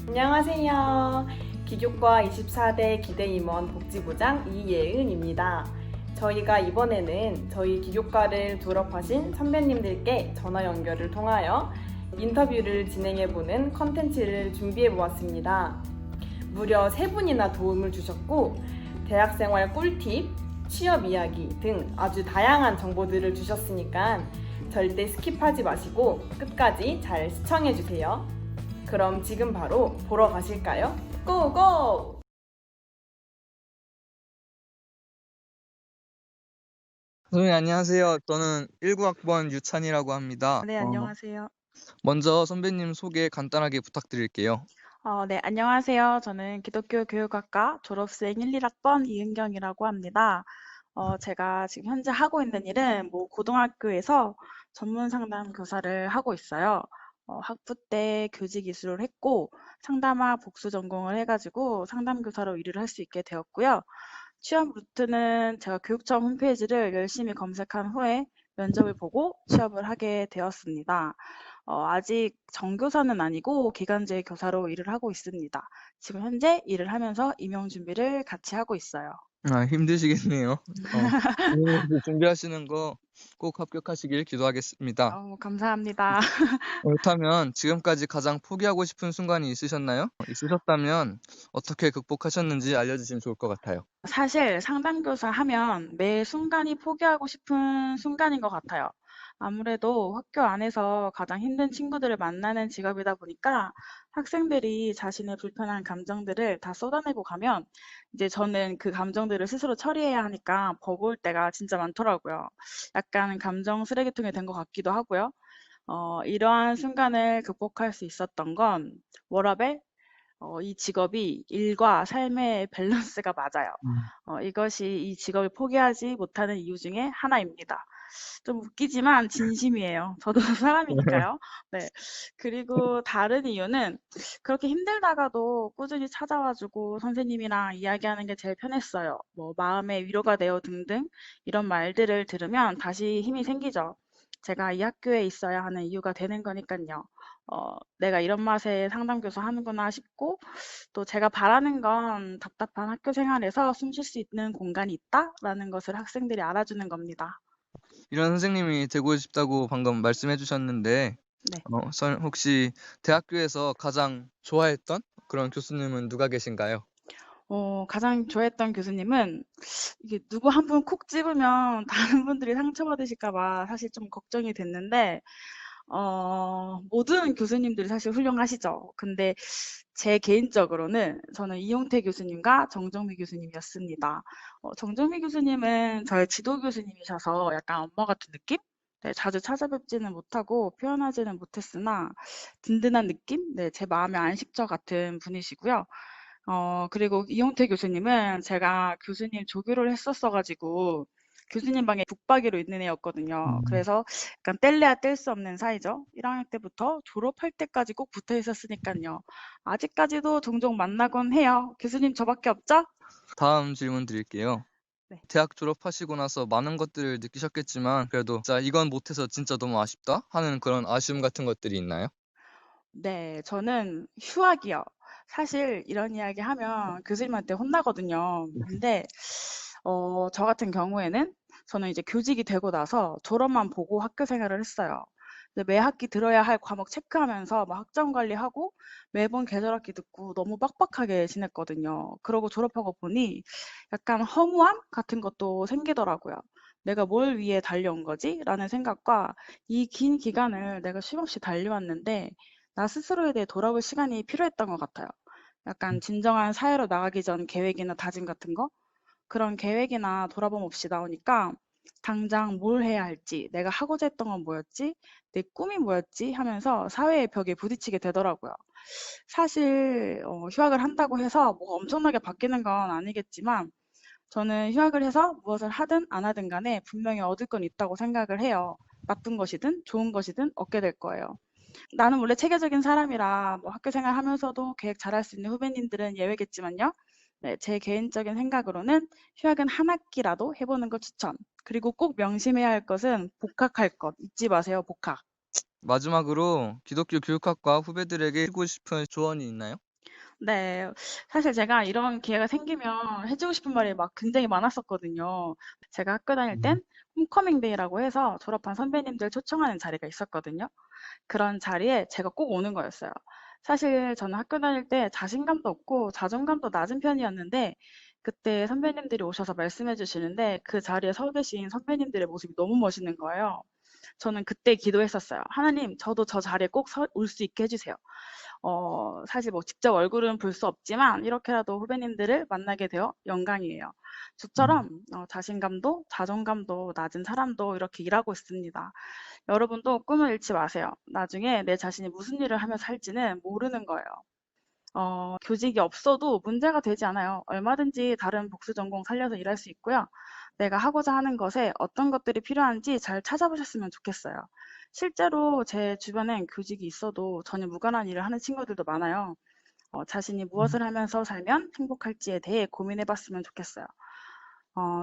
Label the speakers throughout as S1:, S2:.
S1: 안녕하세요. 기교과 24대 기대임원 복지부장 이예은입니다. 저희가 이번에는 저희 기교과를 졸업하신 선배님들께 전화 연결을 통하여 인터뷰를 진행해보는 컨텐츠를 준비해보았습니다. 무려 3분이나 도움을 주셨고 대학생활 꿀팁, 취업 이야기 등 아주 다양한 정보들을 주셨으니까 절대 스킵하지 마시고 끝까지 잘 시청해주세요. 그럼 지금 바로 보러 가실까요? 고고!
S2: 선생님 안녕하세요. 저는 19학번 유찬이라고 합니다.
S3: 네, 안녕하세요.
S2: 먼저 선배님 소개 간단하게 부탁드릴게요.
S3: 네, 안녕하세요. 저는 기독교 교육학과 졸업생 1, 1학번 이은경이라고 합니다. 제가 지금 현재 하고 있는 일은 고등학교에서 전문 상담 교사를 하고 있어요. 학부 때 교직 이수를 했고 상담학 복수 전공을 해가지고 상담 교사로 일을 할 수 있게 되었고요. 취업 루트는 제가 교육청 홈페이지를 열심히 검색한 후에 면접을 보고 취업을 하게 되었습니다. 아직 정교사는 아니고 기간제 교사로 일을 하고 있습니다. 지금 현재 일을 하면서 임용 준비를 같이 하고 있어요.
S2: 힘드시겠네요. 준비하시는 거 꼭 합격하시길 기도하겠습니다.
S3: 감사합니다.
S2: 그렇다면 지금까지 가장 포기하고 싶은 순간이 있으셨나요? 있으셨다면 어떻게 극복하셨는지 알려주시면 좋을 것 같아요.
S3: 사실 상담교사 하면 매 순간이 포기하고 싶은 순간인 것 같아요. 아무래도 학교 안에서 가장 힘든 친구들을 만나는 직업이다 보니까 학생들이 자신의 불편한 감정들을 다 쏟아내고 가면 이제 저는 그 감정들을 스스로 처리해야 하니까 버거울 때가 진짜 많더라고요. 약간 감정 쓰레기통이 된 것 같기도 하고요. 이러한 순간을 극복할 수 있었던 건 워라밸, 이 직업이 일과 삶의 밸런스가 맞아요. 이것이 이 직업을 포기하지 못하는 이유 중에 하나입니다. 좀 웃기지만 진심이에요. 저도 사람이니까요. 네. 그리고 다른 이유는 그렇게 힘들다가도 꾸준히 찾아와 주고 선생님이랑 이야기하는 게 제일 편했어요. 마음의 위로가 되어 등등 이런 말들을 들으면 다시 힘이 생기죠. 제가 이 학교에 있어야 하는 이유가 되는 거니까요. 내가 이런 맛에 상담교사 하는구나 싶고 또 제가 바라는 건 답답한 학교 생활에서 숨 쉴 수 있는 공간이 있다라는 것을 학생들이 알아주는 겁니다.
S2: 이런 선생님이 되고 싶다고 방금 말씀해 주셨는데
S3: 네.
S2: 혹시 대학교에서 가장 좋아했던 그런 교수님은 누가 계신가요?
S3: 가장 좋아했던 교수님은 이게 누구 한 분 콕 집으면 다른 분들이 상처받으실까 봐 사실 좀 걱정이 됐는데 모든 교수님들이 사실 훌륭하시죠. 근데 제 개인적으로는 저는 이용태 교수님과 정정미 교수님이었습니다. 정정미 교수님은 저의 지도 교수님이셔서 약간 엄마 같은 느낌? 네, 자주 찾아뵙지는 못하고 표현하지는 못했으나 든든한 느낌? 네, 제 마음의 안식처 같은 분이시고요. 그리고 이용태 교수님은 제가 교수님 조교를 했었어가지고 교수님 방에 북박이로 있는 애였거든요. 그래서 약간 뗄래야 뗄 수 없는 사이죠. 1학년 때부터 졸업할 때까지 꼭 붙어 있었으니까요. 아직까지도 종종 만나곤 해요. 교수님 저밖에 없죠?
S2: 다음 질문 드릴게요.
S3: 네.
S2: 대학 졸업하시고 나서 많은 것들을 느끼셨겠지만 그래도 '진짜 이건 못해서 진짜 너무 아쉽다.' 하는 그런 아쉬움 같은 것들이 있나요?
S3: 네, 저는 휴학이요. 사실 이런 이야기 하면 교수님한테 혼나거든요. 근데 저 같은 경우에는 저는 이제 교직이 되고 나서 졸업만 보고 학교 생활을 했어요. 근데 매 학기 들어야 할 과목 체크하면서 막 학점 관리하고 매번 계절학기 듣고 너무 빡빡하게 지냈거든요. 그러고 졸업하고 보니 약간 허무함 같은 것도 생기더라고요. '내가 뭘 위해 달려온 거지?' 라는 생각과 이 긴 기간을 내가 쉼없이 달려왔는데 나 스스로에 대해 돌아볼 시간이 필요했던 것 같아요. 약간 진정한 사회로 나가기 전 계획이나 다짐 같은 거? 그런 계획이나 돌아봄 없이 나오니까 당장 뭘 해야 할지, 내가 하고자 했던 건 뭐였지, 내 꿈이 뭐였지 하면서 사회의 벽에 부딪히게 되더라고요. 사실 휴학을 한다고 해서 뭐가 엄청나게 바뀌는 건 아니겠지만 저는 휴학을 해서 무엇을 하든 안 하든 간에 분명히 얻을 건 있다고 생각을 해요. 나쁜 것이든 좋은 것이든 얻게 될 거예요. 나는 원래 체계적인 사람이라 학교 생활하면서도 계획 잘할 수 있는 후배님들은 예외겠지만요. 네, 제 개인적인 생각으로는 휴학은 한 학기라도 해보는 걸 추천. 그리고 꼭 명심해야 할 것은 복학할 것 잊지 마세요. 복학.
S2: 마지막으로 기독교 교육학과 후배들에게 해주고 싶은 조언이 있나요?
S3: 네. 사실 제가 이런 기회가 생기면 해주고 싶은 말이 막 굉장히 많았었거든요. 제가 학교 다닐 땐 홈커밍 데이라고 해서 졸업한 선배님들 초청하는 자리가 있었거든요. 그런 자리에 제가 꼭 오는 거였어요. 사실 저는 학교 다닐 때 자신감도 없고 자존감도 낮은 편이었는데 그때 선배님들이 오셔서 말씀해 주시는데 그 자리에 서 계신 선배님들의 모습이 너무 멋있는 거예요. 저는 그때 기도했었어요. 하나님, 저도 저 자리에 꼭 올 수 있게 해주세요. 사실 뭐 직접 얼굴은 볼 수 없지만 이렇게라도 후배님들을 만나게 되어 영광이에요. 저처럼 자신감도 자존감도 낮은 사람도 이렇게 일하고 있습니다. 여러분도 꿈을 잃지 마세요. 나중에 내 자신이 무슨 일을 하며 살지는 모르는 거예요. 교직이 없어도 문제가 되지 않아요. 얼마든지 다른 복수 전공 살려서 일할 수 있고요. 내가 하고자 하는 것에 어떤 것들이 필요한지 잘 찾아보셨으면 좋겠어요. 실제로 제 주변엔 교직이 있어도 전혀 무관한 일을 하는 친구들도 많아요. 자신이 무엇을 하면서 살면 행복할지에 대해 고민해 봤으면 좋겠어요.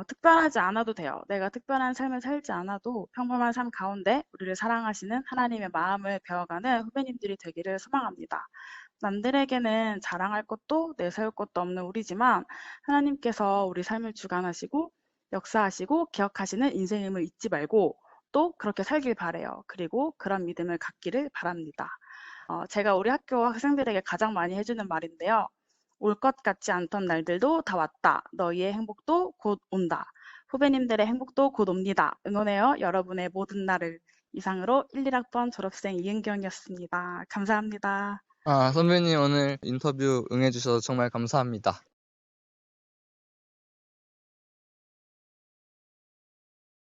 S3: 특별하지 않아도 돼요. 내가 특별한 삶을 살지 않아도 평범한 삶 가운데 우리를 사랑하시는 하나님의 마음을 배워가는 후배님들이 되기를 소망합니다. 남들에게는 자랑할 것도 내세울 것도 없는 우리지만 하나님께서 우리 삶을 주관하시고 역사하시고 기억하시는 인생임을 잊지 말고 또 그렇게 살길 바래요. 그리고 그런 믿음을 갖기를 바랍니다. 제가 우리 학교 학생들에게 가장 많이 해주는 말인데요. 올 것 같지 않던 날들도 다 왔다. 너희의 행복도 곧 온다. 후배님들의 행복도 곧 옵니다. 응원해요. 여러분의 모든 날을. 이상으로 1, 1학번 졸업생 이은경이었습니다. 감사합니다.
S2: 선배님 오늘 인터뷰 응해주셔서 정말 감사합니다.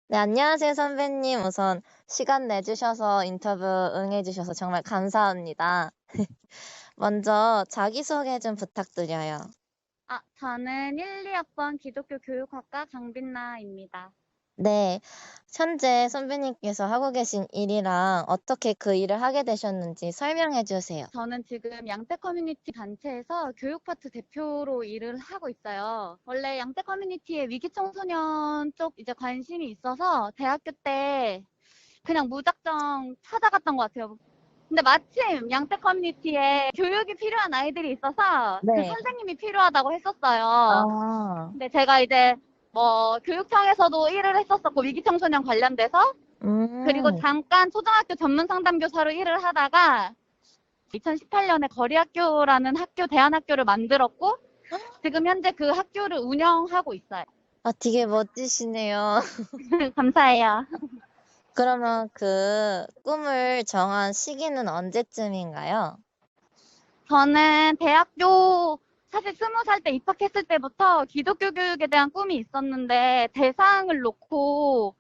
S4: 네, 안녕하세요, 선배님. 우선 시간 내주셔서 인터뷰 응해주셔서 정말 감사합니다. 먼저 자기소개 좀 부탁드려요.
S5: 저는 1, 2학번 기독교 교육학과 강빈나입니다.
S4: 네, 현재 선배님께서 하고 계신 일이랑 어떻게 그 일을 하게 되셨는지 설명해 주세요.
S5: 저는 지금 양떼 커뮤니티 단체에서 교육 파트 대표로 일을 하고 있어요. 원래 양떼 커뮤니티에 위기 청소년 쪽 이제 관심이 있어서 대학교 때 그냥 무작정 찾아갔던 것 같아요. 근데 마침 양떼 커뮤니티에 교육이 필요한 아이들이 있어서 그
S4: 네.
S5: 선생님이 필요하다고 했었어요.
S4: 아,
S5: 근데 제가 이제 뭐 교육청에서도 일을 했었었고 위기 청소년 관련돼서 그리고 잠깐 초등학교 전문 상담교사로 일을 하다가 2018년에 거리학교라는 학교 대안학교를 만들었고 지금 현재 그 학교를 운영하고 있어요.
S4: 되게 멋지시네요.
S5: 감사해요.
S4: 그러면 그 꿈을 정한 시기는 언제쯤인가요?
S5: 저는 대학교 사실 20살 때 입학했을 때부터 기독교 교육에 대한 꿈이 있었는데 대상을 놓고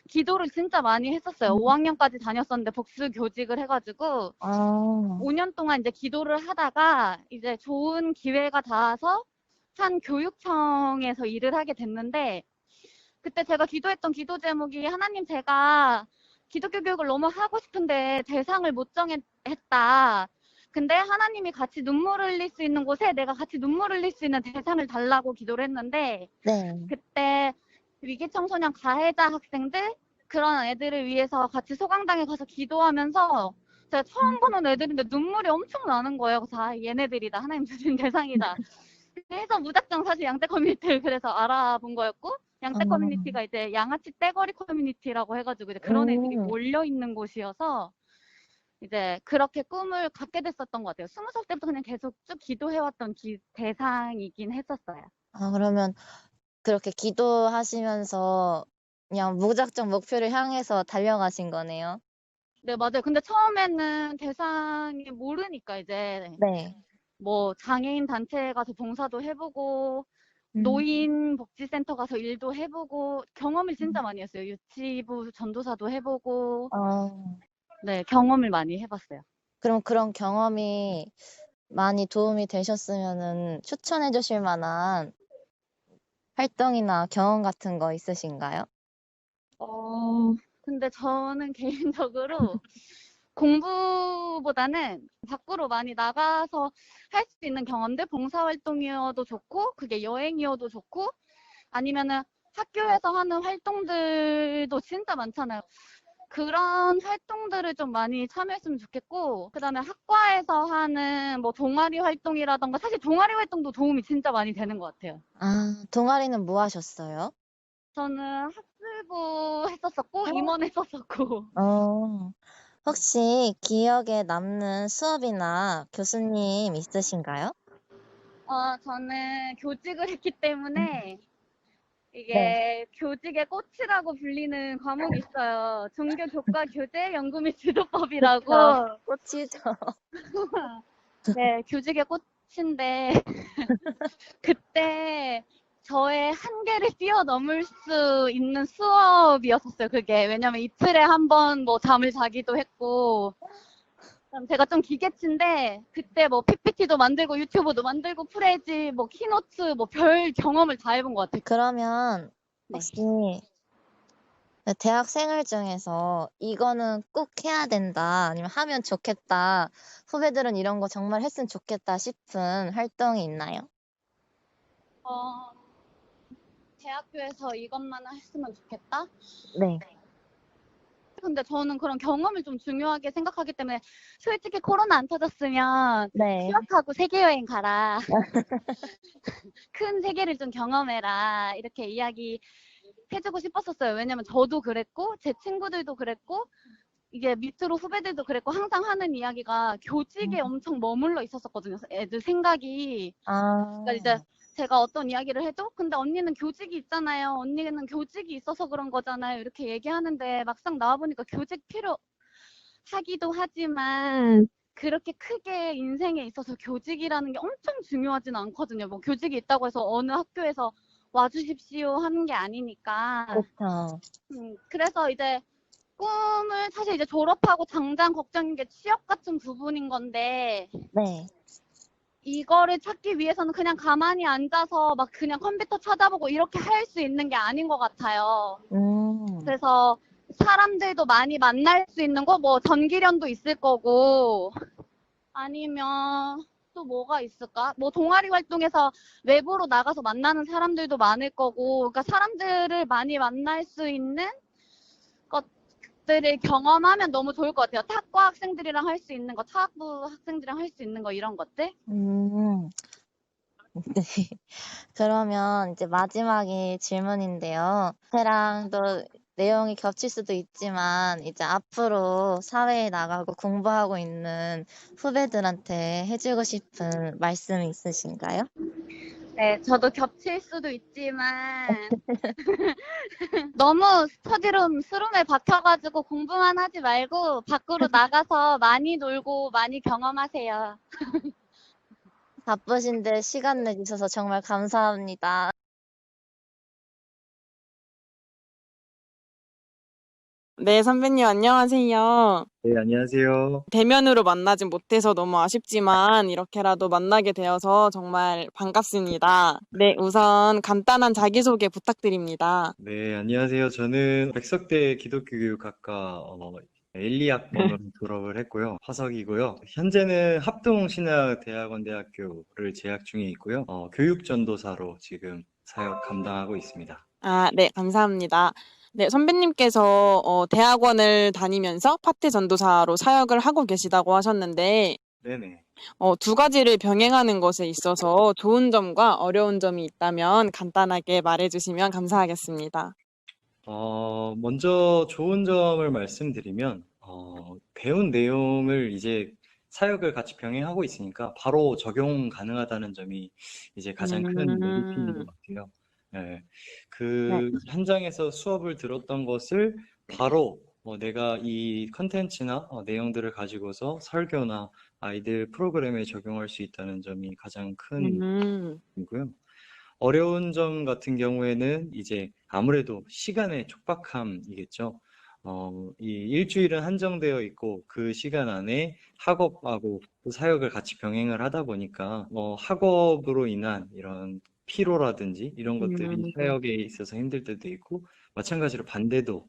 S5: 기도를 진짜 많이 했었어요. 5학년까지 다녔었는데 복수 교직을 해가지고 5년 동안 이제 기도를 하다가 이제 좋은 기회가 닿아서 한 교육청에서 일을 하게 됐는데 그때 제가 기도했던 기도 제목이 하나님 제가 기독교 교육을 너무 하고 싶은데 대상을 못 정했다. 근데 하나님이 같이 눈물 흘릴 수 있는 곳에 내가 같이 눈물 흘릴 수 있는 대상을 달라고 기도를 했는데
S4: 네.
S5: 그때 위기 청소년 가해자 학생들 그런 애들을 위해서 같이 소강당에 가서 기도하면서 제가 처음 보는 애들인데 눈물이 엄청 나는 거예요. 그래서 얘네들이다. 하나님 주신 대상이다. 그래서 무작정 사실 양떼 커뮤니티를 그래서 알아본 거였고 양떼 커뮤니티가 이제 양아치 떼거리 커뮤니티라고 해가지고 이제 그런 애들이 몰려 있는 곳이어서 이제 그렇게 꿈을 갖게 됐었던 것 같아요. 20살 때부터 그냥 계속 쭉 기도해왔던 대상이긴 했었어요.
S4: 그러면 그렇게 기도하시면서 그냥 무작정 목표를 향해서 달려가신 거네요.
S5: 네, 맞아요. 근데 처음에는 대상이 모르니까 이제
S4: 네.
S5: 뭐 장애인 단체에 가서 봉사도 해보고 노인 복지센터 가서 일도 해보고 경험을 진짜 많이 했어요. 유치부 전도사도 해보고 네, 경험을 많이 해봤어요.
S4: 그럼 그런 경험이 많이 도움이 되셨으면은 추천해 주실 만한 활동이나 경험 같은 거 있으신가요?
S5: 근데 저는 개인적으로 공부보다는 밖으로 많이 나가서 할 수 있는 경험들, 봉사활동이어도 좋고, 그게 여행이어도 좋고, 아니면은 학교에서 하는 활동들도 진짜 많잖아요. 그런 활동들을 좀 많이 참여했으면 좋겠고, 그다음에 학과에서 하는 뭐 동아리 활동이라던가, 사실 동아리 활동도 도움이 진짜 많이 되는 것 같아요.
S4: 아, 동아리는 뭐 하셨어요?
S5: 저는 학술부 했었었고, 임원 했었었고.
S4: 어, 혹시 기억에 남는 수업이나 교수님 있으신가요?
S5: 저는 교직을 했기 때문에
S4: 네.
S5: 이게 교직의 꽃이라고 불리는 과목이 있어요. 종교 교과 교재 연구 및 지도법이라고.
S4: 꽃이죠.
S5: 네, 교직의 꽃인데 그때 저의 한계를 뛰어넘을 수 있는 수업이었었어요, 그게. 왜냐면 이틀에 한 번 뭐 잠을 자기도 했고, 제가 좀 기계치인데, 그때 뭐 PPT도 만들고, 유튜브도 만들고, 프레지, 뭐 키노트, 뭐 별 경험을 다 해본 것 같아요.
S4: 그러면
S5: 네.
S4: 혹시 대학 생활 중에서 이거는 꼭 해야 된다, 아니면 하면 좋겠다, 후배들은 이런 거 정말 했으면 좋겠다 싶은 활동이 있나요?
S5: 어, 대학교에서 이것만 했으면 좋겠다?
S4: 네.
S5: 근데 저는 그런 경험을 좀 중요하게 생각하기 때문에 솔직히 코로나 안 터졌으면
S4: 네.
S5: 휴학하고 세계여행 가라. 큰 세계를 좀 경험해라. 이렇게 이야기 해주고 싶었었어요. 왜냐면 저도 그랬고 제 친구들도 그랬고 이게 밑으로 후배들도 그랬고 항상 하는 이야기가 교직에 엄청 머물러 있었었거든요. 애들 생각이.
S4: 아,
S5: 그러니까 이제 제가 어떤 이야기를 해도 근데 언니는 교직이 있잖아요. 언니는 교직이 있어서 그런 거잖아요. 이렇게 얘기하는데 막상 나와보니까 교직 필요하기도 하지만 그렇게 크게 인생에 있어서 교직이라는 게 엄청 중요하진 않거든요. 뭐 교직이 있다고 해서 어느 학교에서 와주십시오 하는 게 아니니까.
S4: 그렇죠.
S5: 그래서 이제 꿈을 사실 이제 졸업하고 당장 걱정인 게 취업 같은 부분인 건데
S4: 네.
S5: 이거를 찾기 위해서는 그냥 가만히 앉아서 막 그냥 컴퓨터 찾아보고 이렇게 할 수 있는 게 아닌 것 같아요. 그래서 사람들도 많이 만날 수 있는 거, 뭐 전기련도 있을 거고 아니면 또 뭐가 있을까? 뭐 동아리 활동에서 외부로 나가서 만나는 사람들도 많을 거고, 그러니까 사람들을 많이 만날 수 있는 것들을 경험하면 너무 좋을 것 같아요. 타과 학생들이랑 할 수 있는 거, 타학부 학생들이랑 할 수 있는 거 이런 것들.
S4: 네. 그러면 이제 마지막이 질문인데요. 저랑 또 내용이 겹칠 수도 있지만, 이제 앞으로 사회에 나가고 공부하고 있는 후배들한테 해주고 싶은 말씀이 있으신가요?
S5: 네, 저도 겹칠 수도 있지만 너무 스터디룸에 박혀가지고 공부만 하지 말고 밖으로 나가서 많이 놀고 많이 경험하세요.
S4: 바쁘신데 시간 내주셔서 정말 감사합니다.
S1: 네, 선배님 안녕하세요.
S6: 네, 안녕하세요.
S1: 대면으로 만나진 못해서 너무 아쉽지만 이렇게라도 만나게 되어서 정말 반갑습니다. 네, 우선 간단한 자기소개 부탁드립니다.
S6: 네, 안녕하세요. 저는 백석대 기독교교육학과 1, 2학번으로 졸업을 했고요. 화석이고요. 현재는 합동신학대학원대학교를 재학 중에 있고요. 교육전도사로 지금 사역 감당하고 있습니다.
S1: 아, 네, 감사합니다. 네, 선배님께서 대학원을 다니면서 파트 전도사로 사역을 하고 계시다고 하셨는데
S6: 네네.
S1: 두 가지를 병행하는 것에 있어서 좋은 점과 어려운 점이 있다면 간단하게 말해주시면 감사하겠습니다.
S6: 먼저 좋은 점을 말씀드리면, 배운 내용을 이제 사역을 같이 병행하고 있으니까 바로 적용 가능하다는 점이 이제 가장 큰 메리트인 것 같아요. 네. 그 현장에서 수업을 들었던 것을 바로 내가 이 컨텐츠나 내용들을 가지고서 설교나 아이들 프로그램에 적용할 수 있다는 점이 가장 큰 점이고요. 어려운 점 같은 경우에는 이제 아무래도 시간의 촉박함이겠죠. 이 일주일은 한정되어 있고 그 시간 안에 학업하고 또 사역을 같이 병행을 하다 보니까 학업으로 인한 이런 피로라든지 이런 것들이 사역에 있어서 힘들 때도 있고 마찬가지로 반대도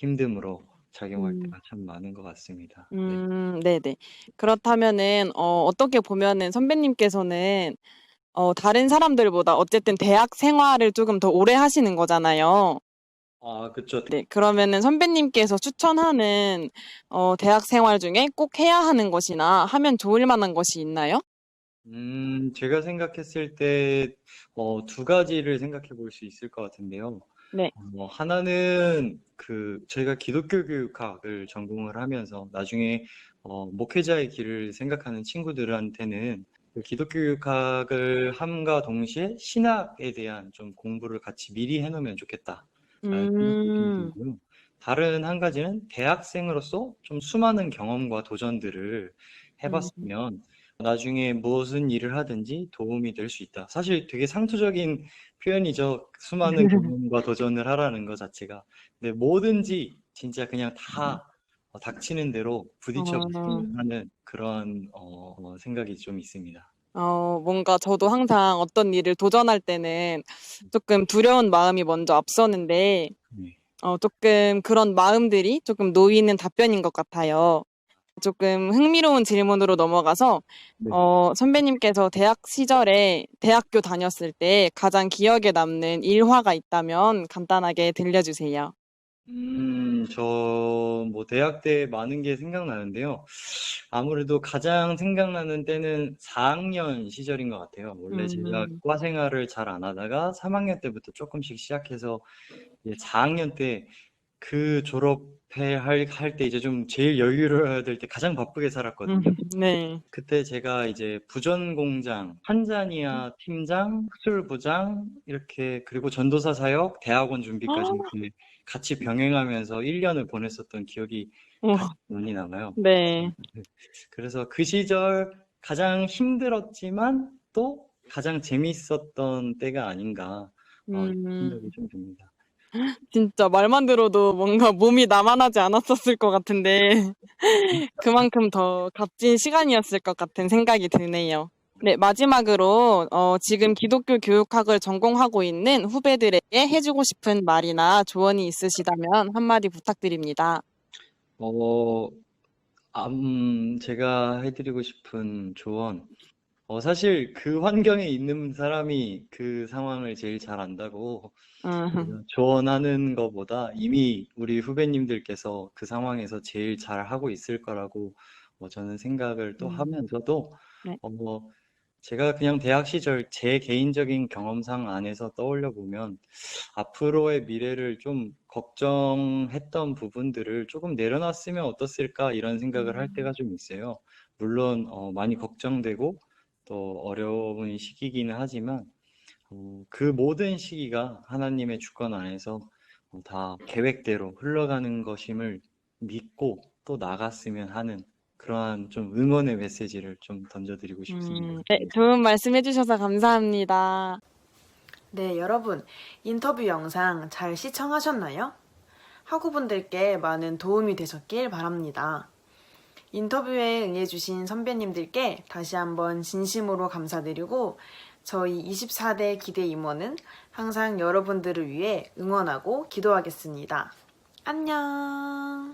S6: 힘듦으로 작용할 때가 참 많은 것 같습니다. 네.
S1: 네네. 그렇다면은 어떻게 보면은 선배님께서는 다른 사람들보다 어쨌든 대학 생활을 조금 더 오래 하시는 거잖아요.
S6: 아, 그쵸.
S1: 네, 그러면은 선배님께서 추천하는 대학 생활 중에 꼭 해야 하는 것이나 하면 좋을 만한 것이 있나요?
S6: 제가 생각했을 때, 두 가지를 생각해 볼 수 있을 것 같은데요.
S1: 네.
S6: 하나는 저희가 기독교 교육학을 전공을 하면서 나중에 목회자의 길을 생각하는 친구들한테는 그 기독교 교육학을 함과 동시에 신학에 대한 좀 공부를 같이 미리 해놓으면 좋겠다. 라는 생각이 좀
S1: 음,
S6: 들고요. 다른 한 가지는 대학생으로서 좀 수많은 경험과 도전들을
S1: 음,
S6: 해봤으면 나중에 무슨 일을 하든지 도움이 될 수 있다. 사실 되게 상투적인 표현이죠. 수많은 경험과 도전을 하라는 것 자체가. 근데 뭐든지 진짜 그냥 다 닥치는 대로 부딪혀
S1: 어,
S6: 하는 그런 생각이 좀 있습니다.
S1: 뭔가 저도 항상 어떤 일을 도전할 때는 조금 두려운 마음이 먼저 앞서는데,
S6: 네.
S1: 조금 그런 마음들이 조금 놓이는 답변인 것 같아요. 조금 흥미로운 질문으로 넘어가서,
S6: 네.
S1: 선배님께서 대학 시절에 대학교 다녔을 때 가장 기억에 남는 일화가 있다면 간단하게 들려주세요.
S6: 뭐 대학 때 많은 게 생각나는데요. 아무래도 가장 생각나는 때는 4학년 시절인 것 같아요. 원래 제가
S1: 음,
S6: 과 생활을 잘 안 하다가 3학년 때부터 조금씩 시작해서 이제 4학년 때 졸업해 할 때 이제 좀 제일 여유로워야 될 때 가장 바쁘게 살았거든요.
S1: 네.
S6: 그때 제가 이제 부전공장, 탄자니아 팀장, 수출부장, 이렇게, 그리고 전도사 사역, 대학원 준비까지 이렇게 같이 병행하면서 1년을 보냈었던 기억이 가장
S1: 우와,
S6: 많이 남아요.
S1: 네.
S6: 그래서 그 시절 가장 힘들었지만 또 가장 재밌었던 때가 아닌가, 이런
S1: 음,
S6: 생각이 좀 듭니다.
S1: 진짜 말만 들어도 뭔가 몸이 나만하지 않았었을 것 같은데, 그만큼 더 값진 시간이었을 것 같은 생각이 드네요. 네, 마지막으로, 지금 기독교 교육학을 전공하고 있는 후배들에게 해주고 싶은 말이나 조언이 있으시다면 한마디 부탁드립니다.
S6: 어, 제가 해드리고 싶은 조언. 사실 그 환경에 있는 사람이 그 상황을 제일 잘 안다고
S1: 음,
S6: 제가 조언하는 것보다 이미 우리 후배님들께서 그 상황에서 제일 잘 하고 있을 거라고 저는 생각을 또 하면서도
S1: 네.
S6: 제가 그냥 대학 시절 제 개인적인 경험상 안에서 떠올려 보면 앞으로의 미래를 좀 걱정했던 부분들을 조금 내려놨으면 어떻을까 이런 생각을 할 때가 좀 있어요. 물론 많이 걱정되고 또 어려운 시기기는 하지만 그 모든 시기가 하나님의 주권 안에서 다 계획대로 흘러가는 것임을 믿고 또 나갔으면 하는 그러한 좀 응원의 메시지를 좀 던져드리고 싶습니다.
S1: 네, 좋은 말씀 해주셔서 감사합니다. 네, 여러분, 인터뷰 영상 잘 시청하셨나요? 학우분들께 많은 도움이 되셨길 바랍니다. 인터뷰에 응해주신 선배님들께 다시 한번 진심으로 감사드리고 저희 24대 기대 임원은 항상 여러분들을 위해 응원하고 기도하겠습니다. 안녕!